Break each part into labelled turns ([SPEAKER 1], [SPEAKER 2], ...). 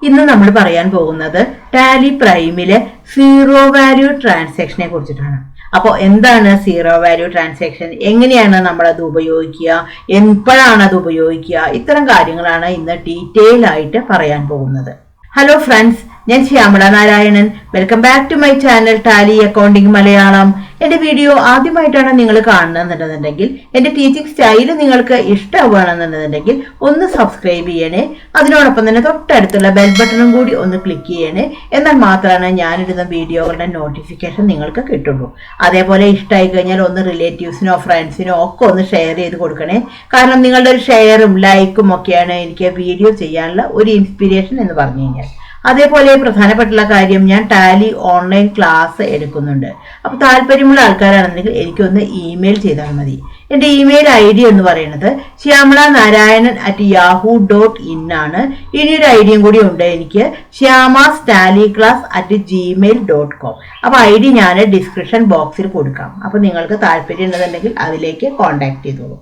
[SPEAKER 1] ഇന്ന് നമ്മൾ പറയാൻ പോകുന്നത് ടാലി പ്രൈമിലെ സീറോ വാല്യൂ ട്രാൻസാക്ഷനെ കുറിച്ചിട്ടാണ്. അപ്പോൾ എന്താണ് സീറോ വാല്യൂ ട്രാൻസാക്ഷൻ, എങ്ങനെയാണ് നമ്മൾ അത് ഉപയോഗിക്കുക, എപ്പോഴാണ് അത് ഉപയോഗിക്കുക, ഇത്തരം കാര്യങ്ങളാണ് ഇന്ന് ഡീറ്റെയിൽ ആയിട്ട് പറയാൻ പോകുന്നത്. ഹലോ ഫ്രണ്ട്സ്, ഞാൻ Shyamala Narayanan. Welcome back to my channel Tally accounting Malayalam. എന്റെ വീഡിയോ ആദ്യമായിട്ടാണ് നിങ്ങൾ കാണുന്നതെന്നുണ്ടെങ്കിൽ, എന്റെ ടീച്ചിങ് സ്റ്റൈല് നിങ്ങൾക്ക് ഇഷ്ടമാണെന്നുണ്ടെങ്കിൽ ഒന്ന് സബ്സ്ക്രൈബ് ചെയ്യണേ. അതിനോടൊപ്പം തന്നെ തൊട്ടടുത്തുള്ള ബെൽ ബട്ടണും കൂടി ഒന്ന് ക്ലിക്ക് ചെയ്യണേ. എന്നാൽ മാത്രമാണ് ഞാനിടുന്ന വീഡിയോകളുടെ നോട്ടിഫിക്കേഷൻ നിങ്ങൾക്ക് കിട്ടുള്ളൂ. അതേപോലെ ഇഷ്ടമായി കഴിഞ്ഞാൽ ഒന്ന് റിലേറ്റീവ്സിനോ ഫ്രണ്ട്സിനോ ഒക്കെ ഒന്ന് ഷെയർ ചെയ്ത് കൊടുക്കണേ. കാരണം നിങ്ങളുടെ ഒരു ഷെയറും ലൈക്കും ഒക്കെയാണ് എനിക്ക് വീഡിയോ ചെയ്യാനുള്ള ഒരു ഇൻസ്പിരേഷൻ എന്ന് പറഞ്ഞു കഴിഞ്ഞാൽ. അതേപോലെ പ്രധാനപ്പെട്ടുള്ള കാര്യം, ഞാൻ ടാലി ഓൺലൈൻ ക്ലാസ് എടുക്കുന്നുണ്ട്. അപ്പോൾ താല്പര്യമുള്ള ആൾക്കാരാണെന്നുണ്ടെങ്കിൽ എനിക്കൊന്ന് ഇമെയിൽ ചെയ്താൽ മതി. എൻ്റെ ഇമെയിൽ ID എന്ന് പറയുന്നത് shyamala.narayanan@yahoo.in ആണ്. ഇനിയൊരു ഐഡിയും കൂടി ഉണ്ട് എനിക്ക്, shyamastaliclass@gmail.com. അപ്പോൾ ID ഞാൻ ഡിസ്ക്രിപ്ഷൻ ബോക്സിൽ കൊടുക്കാം. അപ്പോൾ നിങ്ങൾക്ക് താല്പര്യം ഉണ്ടെന്നുണ്ടെങ്കിൽ അതിലേക്ക് കോൺടാക്ട് ചെയ്തോളൂ.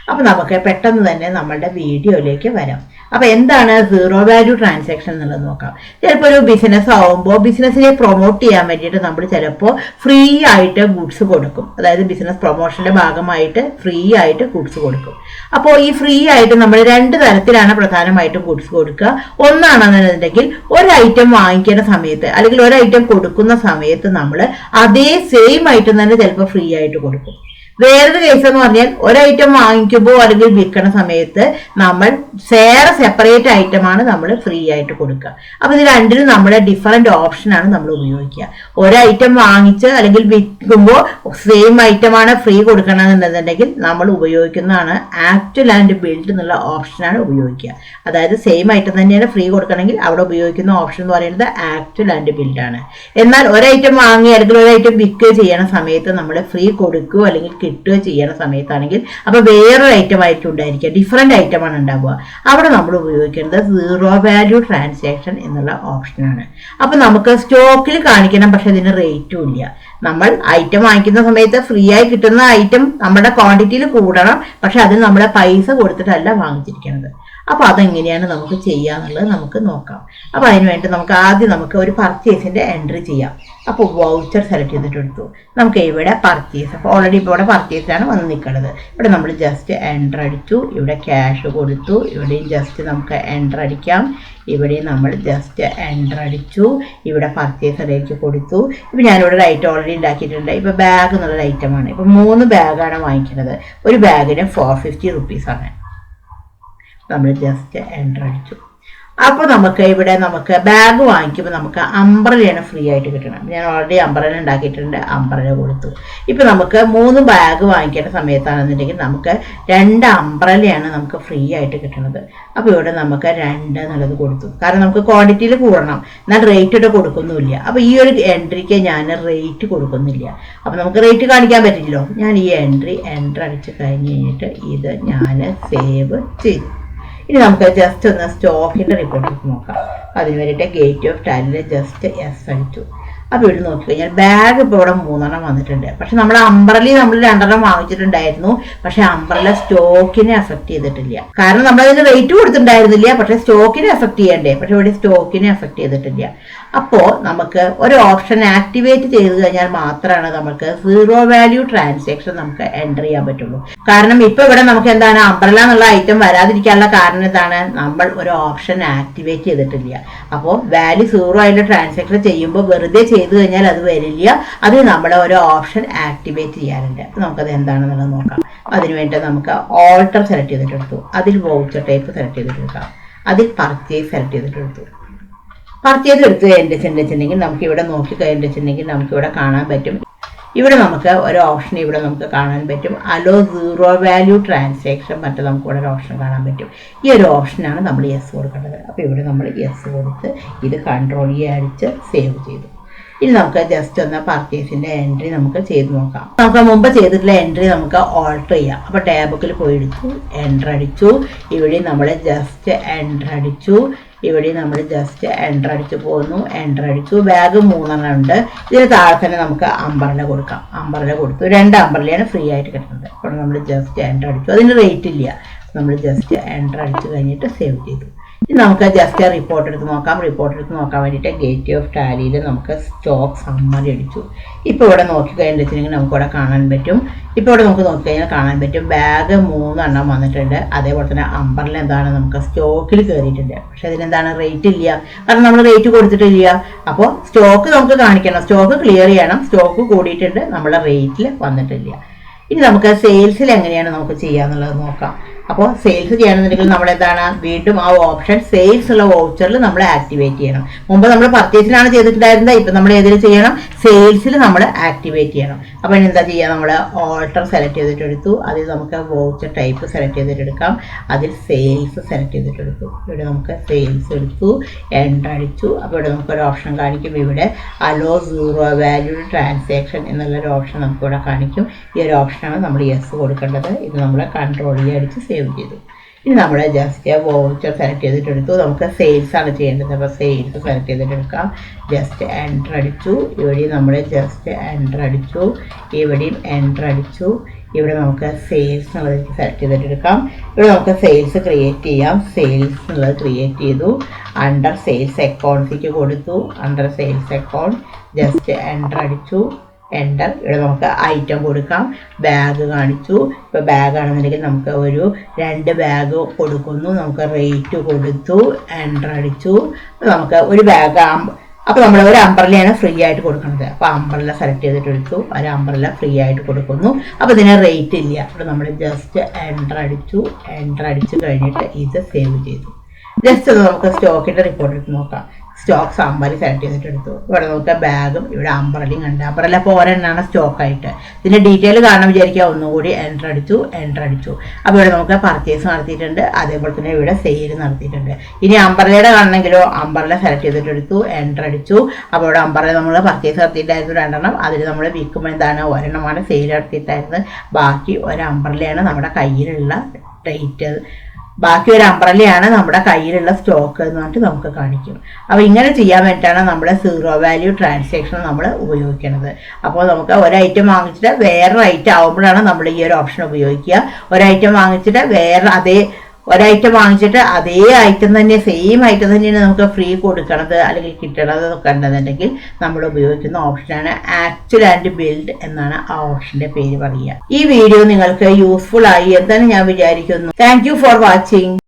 [SPEAKER 1] അപ്പോൾ നമുക്ക് പെട്ടെന്ന് തന്നെ നമ്മളുടെ വീഡിയോയിലേക്ക് വരാം. അപ്പോൾ എന്താണ് സീറോ വാല്യൂ ട്രാൻസാക്ഷൻ എന്നുള്ളത് നോക്കാം. ചിലപ്പോൾ ഒരു ബിസിനസ് ആവുമ്പോൾ ബിസിനസ്സിനെ പ്രൊമോട്ട് ചെയ്യാൻ വേണ്ടിയിട്ട് നമ്മൾ ചിലപ്പോൾ ഫ്രീ ആയിട്ട് ഗുഡ്സ് കൊടുക്കും. അതായത് ബിസിനസ് പ്രൊമോഷന്റെ ഭാഗമായിട്ട് ഫ്രീ ആയിട്ട് ഗുഡ്സ് കൊടുക്കും. അപ്പോൾ ഈ ഫ്രീ ആയിട്ട് നമ്മൾ രണ്ട് തരത്തിലാണ് പ്രധാനമായിട്ടും ഗുഡ്സ് കൊടുക്കുക. ഒന്നാണെന്നുണ്ടെങ്കിൽ ഒരു ഐറ്റം വാങ്ങിക്കുന്ന സമയത്ത് അല്ലെങ്കിൽ ഒരു ഐറ്റം കൊടുക്കുന്ന സമയത്ത് നമ്മൾ അതേ സെയിം ഐറ്റം തന്നെ ചിലപ്പോൾ ഫ്രീ ആയിട്ട് കൊടുക്കും. വേറൊരു കേസ് എന്ന് പറഞ്ഞാൽ ഒരു ഐറ്റം വാങ്ങിക്കുമ്പോൾ അല്ലെങ്കിൽ വിൽക്കുന്ന സമയത്ത് നമ്മൾ സെപ്പറേറ്റ് ഐറ്റമാണ് നമ്മൾ ഫ്രീ ആയിട്ട് കൊടുക്കുക. അപ്പൊ ഇത് രണ്ടിനും നമ്മുടെ ഡിഫറെന്റ് ഓപ്ഷനാണ് നമ്മൾ ഉപയോഗിക്കുക. ഒരു ഐറ്റം വാങ്ങിച്ച് അല്ലെങ്കിൽ വിൽക്കുമ്പോൾ സെയിം ഐറ്റമാണ് ഫ്രീ കൊടുക്കണമെന്നുണ്ടെങ്കിൽ നമ്മൾ ഉപയോഗിക്കുന്നതാണ് ആക്ച്വൽ ആൻഡ് ബിൽഡ് എന്നുള്ള ഓപ്ഷനാണ് ഉപയോഗിക്കുക. അതായത് സെയിം ഐറ്റം തന്നെയാണ് ഫ്രീ കൊടുക്കണമെങ്കിൽ അവിടെ ഉപയോഗിക്കുന്ന ഓപ്ഷൻ എന്ന് പറയുന്നത് ആക്ച്വൽ ആൻഡ് ബിൽഡ് ആണ്. എന്നാൽ ഒരു ഐറ്റം വാങ്ങി അല്ലെങ്കിൽ ഒരു ഐറ്റം വിൽക്കുകയോ ചെയ്യണ സമയത്ത് നമ്മൾ ഫ്രീ കൊടുക്കുകയോ അല്ലെങ്കിൽ കിട്ടുകയോ ചെയ്യുന്ന സമയത്താണെങ്കിൽ അപ്പൊ വേറൊരു ഐറ്റം ആയിരിക്കും ഉണ്ടായിരിക്കുക, ഡിഫറെന്റ് ഐറ്റമാണ് ഉണ്ടാവുക. അവിടെ നമ്മൾ ഉപയോഗിക്കുന്നത് സീറോ വാല്യൂ ട്രാൻസാക്ഷൻ എന്നുള്ള ഓപ്ഷനാണ്. അപ്പൊ നമുക്ക് സ്റ്റോക്കിൽ കാണിക്കണം, പക്ഷെ ഇതിന് റേറ്റും ഇല്ല. നമ്മൾ ഐറ്റം വാങ്ങിക്കുന്ന സമയത്ത് ഫ്രീ ആയി കിട്ടുന്ന ഐറ്റം നമ്മുടെ ക്വാണ്ടിറ്റിയിൽ കൂടണം, പക്ഷെ അതിന് നമ്മളെ പൈസ കൊടുത്തിട്ടല്ല വാങ്ങിച്ചിരിക്കുന്നത്. അപ്പൊ അതെങ്ങനെയാണ് നമുക്ക് ചെയ്യാന്നുള്ളത് നമുക്ക് നോക്കാം. അപ്പൊ അതിനുവേണ്ടി നമുക്ക് ആദ്യം ഒരു പർച്ചേസിന്റെ എൻട്രി ചെയ്യാം. അപ്പോൾ വൗച്ചർ സെലക്ട് ചെയ്തിട്ട് എടുത്തു. നമുക്ക് ഇവിടെ പർച്ചേസ്, അപ്പോൾ ഓൾറെഡി ഇപ്പോൾ ഇവിടെ പർച്ചേസിലാണ് വന്ന് നിൽക്കുന്നത്. ഇവിടെ നമ്മൾ ജസ്റ്റ് എൻ്റർ അടിച്ചു, ഇവിടെ ക്യാഷ് കൊടുത്തു, ഇവിടെയും ജസ്റ്റ് നമുക്ക് എൻ്റർ അടിക്കാം. ഇവിടെ നമ്മൾ ജസ്റ്റ് എൻ്റർ അടിച്ചു, ഇവിടെ പർച്ചേസിലേക്ക് കൊടുത്തു. ഇപ്പം ഞാനിവിടെ ഒരു ഐറ്റം ഓൾറെഡി ഉണ്ടാക്കിയിട്ടുണ്ട്. ഇപ്പോൾ ബാഗ് എന്നുള്ളൊരു ഐറ്റമാണ്. ഇപ്പം 3 ബാഗാണ് വാങ്ങിക്കുന്നത്. ഒരു ബാഗിന് 450 റുപ്പീസാണ്. നമ്മൾ ജസ്റ്റ് എൻ്റർ അടിച്ചു. അപ്പോൾ നമുക്ക് ഇവിടെ ബാഗ് വാങ്ങിക്കുമ്പോൾ നമുക്ക് അംബ്രലയാണ് ഫ്രീ ആയിട്ട് കിട്ടണം. ഞാൻ ഓൾറെഡി അംബ്രല ഉണ്ടാക്കിയിട്ടുണ്ട്, അംബ്രല കൊടുത്തു. ഇപ്പം നമുക്ക് 3 ബാഗ് വാങ്ങിക്കേണ്ട സമയത്താണെന്നുണ്ടെങ്കിൽ നമുക്ക് 2 അംബ്രലയാണ് നമുക്ക് ഫ്രീ ആയിട്ട് കിട്ടുന്നത്. അപ്പോൾ ഇവിടെ നമുക്ക് 2 എന്നുള്ളത് കൊടുത്തു. കാരണം നമുക്ക് ക്വാണ്ടിറ്റിയിൽ കൂടണം, എന്നാൽ റേറ്റ് ഇവിടെ കൊടുക്കുന്നുമില്ല. അപ്പോൾ ഈ ഒരു എൻട്രിക്ക് ഞാൻ റേറ്റ് കൊടുക്കുന്നില്ല. അപ്പോൾ നമുക്ക് റേറ്റ് കാണിക്കാൻ പറ്റില്ലല്ലോ. ഞാൻ ഈ എൻ്റർ അടിച്ച് കഴിഞ്ഞിട്ട് ഇത് ഞാൻ സേവ് ചെയ്തു. ഇനി നമുക്ക് ജസ്റ്റ് ഒന്ന് സ്റ്റോക്കിന്റെ റിപ്പോർട്ട് നോക്കാം. അതിന് വേണ്ടിയിട്ട് ഗേറ്റ് ഓഫ് ടാലിയിൽ ജസ്റ്റ് എസ് അടിച്ചു. അപ്പോൾ ഇവിടെ നോക്കിക്കഴിഞ്ഞാൽ ബാഗ് ഇപ്പോൾ ഇവിടെ 3 വന്നിട്ടുണ്ട്. പക്ഷെ നമ്മൾ അംബ്രല നമ്മൾ 2 വാങ്ങിച്ചിട്ടുണ്ടായിരുന്നു. പക്ഷെ അംബ്രല സ്റ്റോക്കിനെ അഫക്ട് ചെയ്തിട്ടില്ല. കാരണം നമ്മളതിന് റേറ്റ് കൊടുത്തിട്ടുണ്ടായിരുന്നില്ല, പക്ഷെ സ്റ്റോക്കിനെ അഫക്ട് ചെയ്യണ്ടേ. പക്ഷെ ഇവിടെ സ്റ്റോക്കിനെ അഫക്ട് ചെയ്തിട്ടില്ല. അപ്പോൾ നമുക്ക് ഒരു ഓപ്ഷൻ ആക്ടിവേറ്റ് ചെയ്ത് കഴിഞ്ഞാൽ മാത്രമാണ് നമുക്ക് സീറോ വാല്യൂ ട്രാൻസാക്ഷൻ നമുക്ക് എൻ്റർ ചെയ്യാൻ പറ്റുള്ളൂ. കാരണം ഇപ്പൊ ഇവിടെ നമുക്ക് എന്താണ് അംബ്രല എന്നുള്ള ഐറ്റം വരാതിരിക്കാനുള്ള കാരണം എന്താണ്, നമ്മൾ ഒരു ഓപ്ഷൻ ആക്ടിവേറ്റ് ചെയ്തിട്ടില്ല. അപ്പോൾ വാല്യൂ സീറോ ആയിട്ട് ട്രാൻസാക്ഷൻ ചെയ്യുമ്പോൾ വെറുതെ ചെയ്ത് കഴിഞ്ഞാൽ അത് വരില്ല. അത് നമ്മൾ ഒരു ഓപ്ഷൻ ആക്ടിവേറ്റ് ചെയ്യാറുണ്ട്. അപ്പോൾ നമുക്കത് എന്താണെന്നുള്ളത് നോക്കാം. അതിനുവേണ്ടി നമുക്ക് ഓൾട്ടർ സെലക്ട് ചെയ്തിട്ടെടുത്തു. അതിൽ വൗച്ചർ ടൈപ്പ് സെലക്ട് ചെയ്തിട്ടെടുക്കാം. അതിൽ പർച്ചേസ് സെലക്ട് ചെയ്തിട്ടെടുത്തു. പർച്ചേസ് എടുത്ത് കഴിഞ്ഞിട്ടുണ്ടെങ്കിൽ നമുക്ക് ഇവിടെ നോക്കി കഴിഞ്ഞിട്ടുണ്ടെങ്കിൽ നമുക്ക് ഇവിടെ കാണാൻ പറ്റും. ഇവിടെ നമുക്ക് ഒരു ഓപ്ഷൻ ഇവിടെ നമുക്ക് കാണാൻ പറ്റും, അലോ സീറോ വാല്യൂ ട്രാൻസാക്ഷൻ. മറ്റേ നമുക്ക് ഇവിടെ ഒരു ഓപ്ഷൻ കാണാൻ പറ്റും. ഈ ഒരു ഓപ്ഷനാണ് നമ്മൾ യെസ് കൊടുക്കേണ്ടത്. അപ്പോൾ ഇവിടെ നമ്മൾ യെസ് കൊടുത്ത് ഇത് കൺട്രോൾ അടിച്ച് സേവ് ചെയ്തു. ഇനി നമുക്ക് ജസ്റ്റ് ഒന്ന് പർച്ചേസിന്റെ എൻട്രി നമുക്ക് ചെയ്ത് നോക്കാം. നമുക്ക് മുമ്പ് ചെയ്തിട്ടുള്ള എൻട്രി നമുക്ക് ഓൾട്ടർ ചെയ്യാം. അപ്പോൾ ടാബുക്കിൽ പോയി എടുത്തു, എൻ്റർ അടിച്ചു. ഇവിടെ നമ്മൾ ജസ്റ്റ് എൻ്റർ അടിച്ചു. ഇവിടെ നമ്മൾ ജസ്റ്റ് എൻ്റർ അടിച്ച് പോകുന്നു, എൻ്റർ അടിച്ചു. ബാഗ് 3 ഉണ്ട്. ഇതിന് താഴെ തന്നെ നമുക്ക് അംബ്രല കൊടുക്കാം. അംബ്രല കൊടുത്തു. 2 അംബ്രലയാണ് ഫ്രീ ആയിട്ട് കിട്ടുന്നത്. അപ്പോൾ നമ്മൾ ജസ്റ്റ് എൻ്റർ അടിച്ചു. അതിന് റേറ്റ് ഇല്ല. നമ്മൾ ജസ്റ്റ് എൻ്റർ അടിച്ച് കഴിഞ്ഞിട്ട് സേവ് ചെയ്തു. ഇനി നമുക്ക് ജസ്റ്റ് റിപ്പോർട്ട് എടുത്ത് നോക്കാം. റിപ്പോർട്ട് എടുത്ത് നോക്കാൻ വേണ്ടിയിട്ട് ഗേറ്റ് ഓഫ് ടാലിയിൽ നമുക്ക് സ്റ്റോക്ക് സമ്മറി അടിച്ചു. ഇപ്പോൾ ഇവിടെ നോക്കിക്കഴിഞ്ഞിട്ടുണ്ടെങ്കിൽ നമുക്കിവിടെ കാണാൻ പറ്റും. ഇപ്പോൾ ഇവിടെ നമുക്ക് നോക്കിക്കഴിഞ്ഞാൽ കാണാൻ പറ്റും ബാഗ് 3 എണ്ണം വന്നിട്ടുണ്ട്. അതേപോലെ തന്നെ അമ്പറിൽ എന്താണ് നമുക്ക് സ്റ്റോക്കിൽ കയറിയിട്ടുണ്ട്. പക്ഷെ അതിനെന്താണ് റേറ്റ് ഇല്ല, കാരണം നമ്മൾ റേറ്റ് കൊടുത്തിട്ടില്ല. അപ്പോൾ സ്റ്റോക്ക് നമുക്ക് കാണിക്കണം, സ്റ്റോക്ക് ക്ലിയർ ചെയ്യണം. സ്റ്റോക്ക് കൂടിയിട്ടുണ്ട്, നമ്മുടെ റേറ്റിൽ വന്നിട്ടില്ല. ഇനി നമുക്ക് സെയിൽസിൽ എങ്ങനെയാണ് നമുക്ക് ചെയ്യാന്നുള്ളത് നോക്കാം. അപ്പോൾ സെയിൽസ് ചെയ്യണമെന്നുണ്ടെങ്കിൽ നമ്മൾ എന്താണ് വീണ്ടും ആ ഓപ്ഷൻ സെയിൽസ് ഉള്ള വൗച്ചറിൽ നമ്മൾ ആക്ടിവേറ്റ് ചെയ്യണം. മുമ്പ് നമ്മൾ പർച്ചേസിലാണ് ചെയ്തിട്ടുണ്ടായിരുന്നത്, ഇപ്പം നമ്മൾ ഏതിൽ ചെയ്യണം? സെയിൽസിൽ നമ്മൾ ആക്ടിവേറ്റ് ചെയ്യണം. അപ്പോൾ ഇനി എന്താ ചെയ്യുക? നമ്മൾ ഓൾട്ടർ സെലക്ട് ചെയ്തിട്ടെടുത്തു. അതിൽ നമുക്ക് വൗച്ചർ ടൈപ്പ് സെലക്ട് ചെയ്തിട്ടെടുക്കാം. അതിൽ സെയിൽസ് സെലക്ട് ചെയ്തിട്ടെടുത്തു. ഇവിടെ നമുക്ക് സെയിൽസ് എടുത്തു, എൻ്റർ അടിച്ചു. അപ്പോൾ ഇവിടെ നമുക്കൊരു ഓപ്ഷൻ കാണിക്കും. ഇവിടെ അലോ സീറോ വാല്യൂഡ് ട്രാൻസാക്ഷൻ എന്നുള്ളൊരു ഓപ്ഷൻ നമുക്കിവിടെ കാണിക്കും. ഈ ഒരു ഓപ്ഷനാണ് നമ്മൾ യെസ് കൊടുക്കേണ്ടത്. ഇത് നമ്മൾ കൺട്രോൾ അടിച്ച് സേവ് ചെയ്തു. ഇനി നമ്മൾ ജസ്റ്റ് വൗച്ചർ സെലക്ട് ചെയ്തിട്ടെടുത്തു. നമുക്ക് സെയിൽസ് ആണ് ചെയ്യേണ്ടത്. അപ്പോൾ സെയിൽസ് സെലക്ട് ചെയ്തിട്ടെടുക്കാം. ജസ്റ്റ് എൻ്റർ അടിച്ചു. ഇവിടെയും നമ്മൾ ജസ്റ്റ് എൻ്റർ അടിച്ചു. ഇവിടെയും എൻ്റർ അടിച്ചു. ഇവിടെ നമുക്ക് സെയിൽസ് എന്നുള്ളത് സെലക്ട് ചെയ്തിട്ടെടുക്കാം. ഇവിടെ നമുക്ക് സെയിൽസ് ക്രിയേറ്റ് ചെയ്യാം. സെയിൽസ് എന്നുള്ളത് ക്രിയേറ്റ് ചെയ്തു. അണ്ടർ സെയിൽസ് അക്കൗണ്ട്സിലേക്ക് കൊടുത്തു. Under sales account just enter അടിച്ചു. എൻ്റർ. ഇവിടെ നമുക്ക് ഐറ്റം കൊടുക്കാം. ബാഗ് കാണിച്ചു. ഇപ്പോൾ ബാഗ് ആണെന്നുണ്ടെങ്കിൽ നമുക്ക് ഒരു 2 ബാഗ് കൊടുക്കുന്നു. നമുക്ക് റേറ്റ് കൊടുത്തു. എൻ്റർ അടിച്ചു. നമുക്ക് ഒരു ബാഗ് അപ്പോൾ നമ്മൾ ഒരു അംബ്രല്ലയാണ് ഫ്രീ ആയിട്ട് കൊടുക്കുന്നത്. അപ്പോൾ അംബ്രല്ല സെലക്ട് ചെയ്തിട്ടെടുത്തു. ഒരു അംബ്രല്ല ഫ്രീ ആയിട്ട് കൊടുക്കുന്നു. അപ്പോൾ ഇതിന് റേറ്റ് ഇല്ല. അപ്പോൾ നമ്മൾ ജസ്റ്റ് എൻ്റർ അടിച്ചു. എൻ്റർ അടിച്ച് കഴിഞ്ഞിട്ട് ഇത് സേവ് ചെയ്തു. ജസ്റ്റ് നമുക്ക് സ്റ്റോക്കിൻ്റെ റിപ്പോർട്ട് എടുത്ത് നോക്കാം. സ്റ്റോക്ക് സമ്മറി സെലക്ട് ചെയ്തിട്ടെടുത്തു. ഇവിടെ നോക്കുക ബാഗും ഇവിടെ അംബ്രല്ലയും കണ്ട്. അംബ്രല്ല ഇപ്പോൾ ഒരെണ്ണമാണ് സ്റ്റോക്കായിട്ട്. ഇതിൻ്റെ ഡീറ്റെയിൽ കാണാൻ വിചാരിക്കുക. ഒന്നുകൂടി എൻ്റർ അടിച്ചു. എൻ്റർ അടിച്ചു. അപ്പോൾ ഇവിടെ നമുക്ക് പർച്ചേസ് നടത്തിയിട്ടുണ്ട്. അതേപോലെ തന്നെ ഇവിടെ സെയിൽ നടത്തിയിട്ടുണ്ട്. ഇനി അംബ്രല്ലയുടെ കാണണമെങ്കിലോ അംബ്രല്ല സെലക്ട് ചെയ്തിട്ടെടുത്തു. എൻ്റർ അടിച്ചു. അപ്പോൾ ഇവിടെ അംബ്രല്ല നമ്മൾ പർച്ചേസ് നടത്തിയിട്ടായിരുന്നു 2 എണ്ണം. അതിൽ നമ്മൾ വിൽക്കുമ്പോൾ എന്താണ് ഒരെണ്ണമാണ് സെയിൽ നടത്തിയിട്ടായിരുന്നത്. ബാക്കി ഒരു അംബ്രല്ലയാണ് നമ്മുടെ കയ്യിലുള്ള റേറ്റ്. ബാക്കി ഒരു അംബ്രല്ലയാണ് നമ്മുടെ കയ്യിലുള്ള സ്റ്റോക്ക് എന്ന് പറഞ്ഞിട്ട് നമുക്ക് കാണിക്കും. അപ്പോൾ ഇങ്ങനെ ചെയ്യാൻ വേണ്ടിയിട്ടാണ് നമ്മൾ സീറോ വാല്യൂ ട്രാൻസാക്ഷൻ നമ്മൾ ഉപയോഗിക്കുന്നത്. അപ്പോൾ നമുക്ക് ഒരു ഐറ്റം വാങ്ങിച്ചിട്ട് വേറൊരു ഐറ്റം ആകുമ്പോഴാണ് നമ്മൾ ഈ ഒരു ഓപ്ഷൻ ഉപയോഗിക്കുക. ഒരു ഐറ്റം വാങ്ങിച്ചിട്ട് ഒരൈറ്റം വാങ്ങിച്ചിട്ട് അതേ ഐറ്റം തന്നെ സെയിം ഐറ്റം തന്നെയാണ് നമുക്ക് ഫ്രീ കൊടുക്കണത് അല്ലെങ്കിൽ കിട്ടണത് കണ്ടെന്നുണ്ടെങ്കിൽ നമ്മൾ ഉപയോഗിക്കുന്ന ഓപ്ഷനാണ് ആക്ച്വൽ ആൻഡ് ബിൽഡ് എന്നാണ് ആ ഓപ്ഷന്റെ പേര് പറയുക. ഈ വീഡിയോ നിങ്ങൾക്ക് യൂസ്ഫുൾ ആയി എന്നാണ് ഞാൻ വിചാരിക്കുന്നു. Thank you for watching.